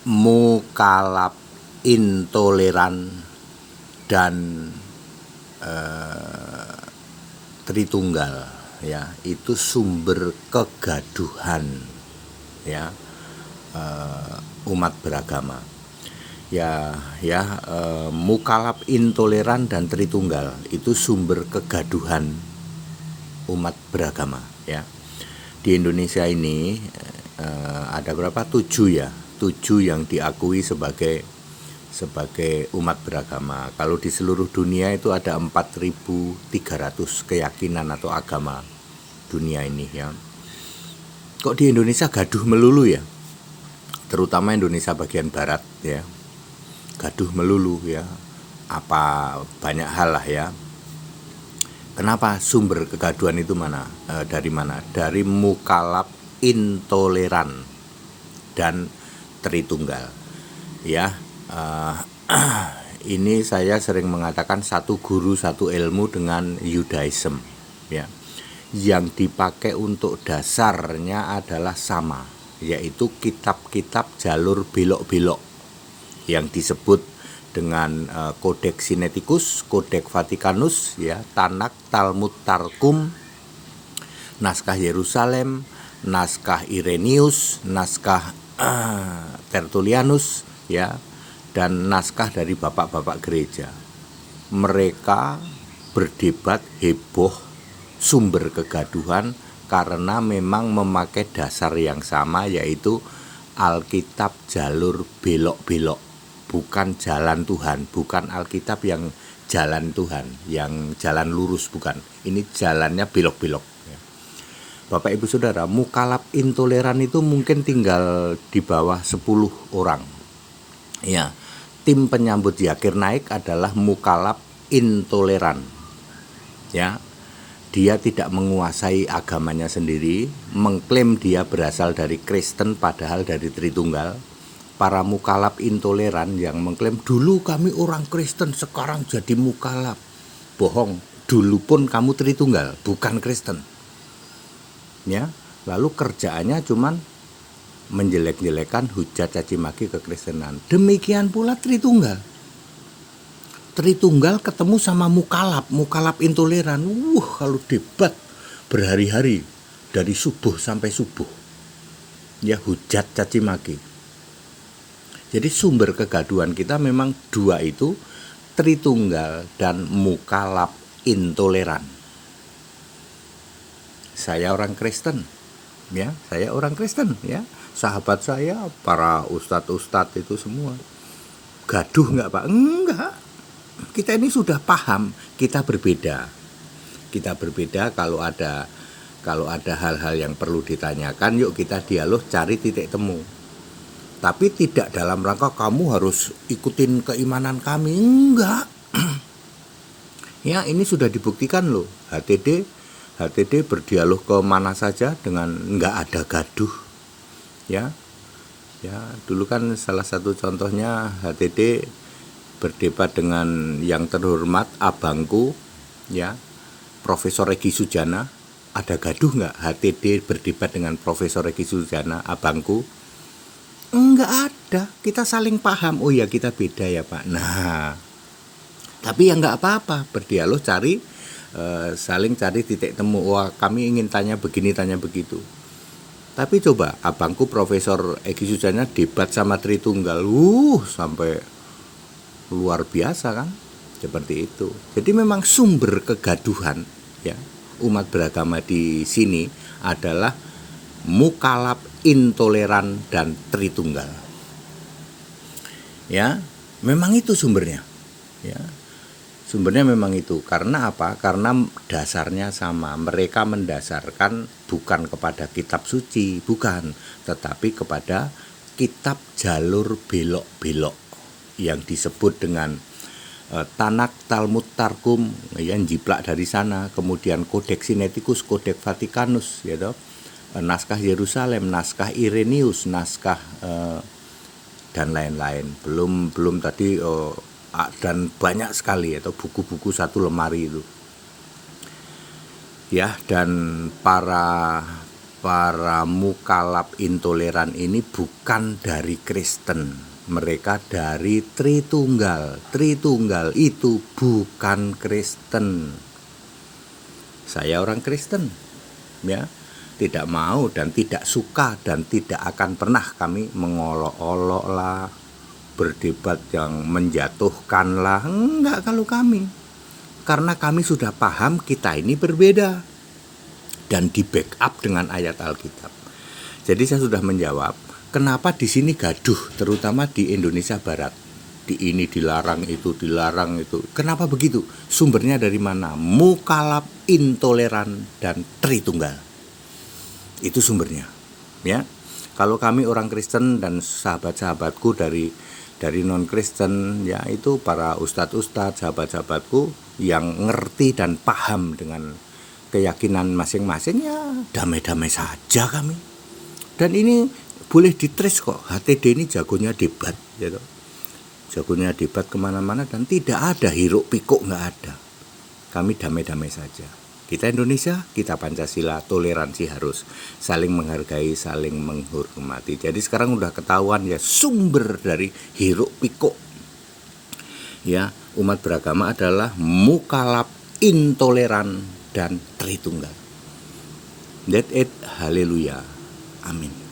mukalaf, intoleran, dan Tritunggal, ya, itu sumber kegaduhan, ya, umat beragama. Mukalaf, intoleran, dan Tritunggal itu sumber kegaduhan umat beragama, ya. Di Indonesia ini ada berapa? 7 ya, 7 yang diakui sebagai umat beragama. Kalau di seluruh dunia itu ada 4.300 keyakinan atau agama dunia ini, ya. Kok di Indonesia gaduh melulu, ya? Terutama Indonesia bagian barat, ya. Gaduh melulu, ya. Apa banyak hal lah, ya. Kenapa? Sumber kegaduhan itu dari mana? Dari mukalaf, intoleran, dan Tritunggal, ya. Ini saya sering mengatakan satu guru satu ilmu dengan Judaism, ya. Yang dipakai untuk dasarnya adalah sama, yaitu kitab-kitab jalur belok-belok yang disebut dengan Codex Sinaiticus, Codex Vaticanus, ya, Tanakh, Talmud, Targum, naskah Yerusalem, naskah Irenaeus, naskah Tertullianus, ya, dan naskah dari bapak-bapak gereja. Mereka berdebat heboh, sumber kegaduhan karena memang memakai dasar yang sama, yaitu Alkitab jalur belok-belok, bukan jalan Tuhan, bukan Alkitab yang jalan Tuhan, yang jalan lurus, bukan. Ini jalannya belok-belok, ya. Bapak Ibu Saudara, mukalaf, intoleran itu mungkin tinggal di bawah 10 orang, ya. Tim penyambut Zakir Naik adalah mukalaf intoleran, ya. Dia tidak menguasai agamanya sendiri, mengklaim dia berasal dari Kristen padahal dari Tritunggal. Para mukalaf intoleran yang mengklaim dulu kami orang Kristen, sekarang jadi mukalaf. Bohong, dulu pun kamu Tritunggal, bukan Kristen, ya. Lalu kerjaannya cuman menjelek-jelekan, hujat, caci maki kekristenan. Demikian pula Tritunggal ketemu sama mukalaf intoleran. Kalau debat berhari-hari dari subuh sampai subuh, ya, hujat, caci maki. Jadi sumber kegaduhan kita memang dua itu, Tritunggal dan mukalaf intoleran. Saya orang Kristen, ya, sahabat saya, para ustadz itu semua gaduh nggak, Pak? Enggak. Kita ini sudah paham, kita berbeda. Kalau ada hal-hal yang perlu ditanyakan, yuk kita dialog, cari titik temu. Tapi tidak dalam rangka kamu harus ikutin keimanan kami, enggak. Ya, ini sudah dibuktikan loh. HTD berdialog ke mana saja dengan enggak ada gaduh, ya. Ya, dulu kan salah satu contohnya HTD berdebat dengan yang terhormat abangku, ya, Profesor Egy Sujana. Ada gaduh nggak HTD berdebat dengan Profesor Egy Sujana, abangku? Enggak ada, kita saling paham. Oh ya, kita beda ya Pak. Nah, tapi ya nggak apa-apa, berdialog, saling cari titik temu. Wah, kami ingin tanya begini, tanya begitu. Tapi coba abangku Profesor Egy Sujana debat sama Tritunggal, sampai luar biasa kan, seperti itu. Jadi memang sumber kegaduhan, ya, umat beragama di sini adalah mukalaf, intoleran, dan Tritunggal. Ya, memang itu sumbernya. Ya, sumbernya memang itu. Karena apa? Karena dasarnya sama. Mereka mendasarkan bukan kepada kitab suci, bukan, tetapi kepada kitab jalur belok-belok yang disebut dengan Tanakh, Talmud, Targum, yang jiplak dari sana. Kemudian Codex Sinaiticus, Codex Vaticanus, ya toh, naskah Yerusalem, naskah Irenaeus, naskah dan lain-lain. Belum tadi dan banyak sekali, atau buku-buku satu lemari itu. Ya, dan para para mukalaf intoleran ini bukan dari Kristen, mereka dari Tritunggal. Tritunggal itu bukan Kristen. Saya orang Kristen, ya, tidak mau dan tidak suka dan tidak akan pernah kami mengolok-olok lah, berdebat yang menjatuhkan lah, enggak kalau kami. Karena kami sudah paham kita ini berbeda dan di backup dengan ayat Alkitab. Jadi saya sudah menjawab, kenapa di sini gaduh, terutama di Indonesia Barat. Di ini dilarang, itu dilarang, itu. Kenapa begitu? Sumbernya dari mana? Mukalaf, intoleran, dan Tritunggal. Itu sumbernya. Ya, kalau kami orang Kristen dan sahabat-sahabatku dari non-Kristen, ya itu para ustadz-ustadz, sahabat-sahabatku yang ngerti dan paham dengan keyakinan masing-masing, ya damai-damai saja kami. Dan ini boleh ditrace kok, HTD ini jagonya debat, gitu. Jagonya debat kemana-mana dan tidak ada hiruk pikuk, nggak ada. Kami damai-damai saja. Kita Indonesia, kita Pancasila, toleransi harus saling menghargai, saling menghormati. Jadi sekarang udah ketahuan ya sumber dari hiruk pikuk. Ya, umat beragama adalah mukalaf, intoleran, dan Tritunggal. That's it. Haleluya. Amin.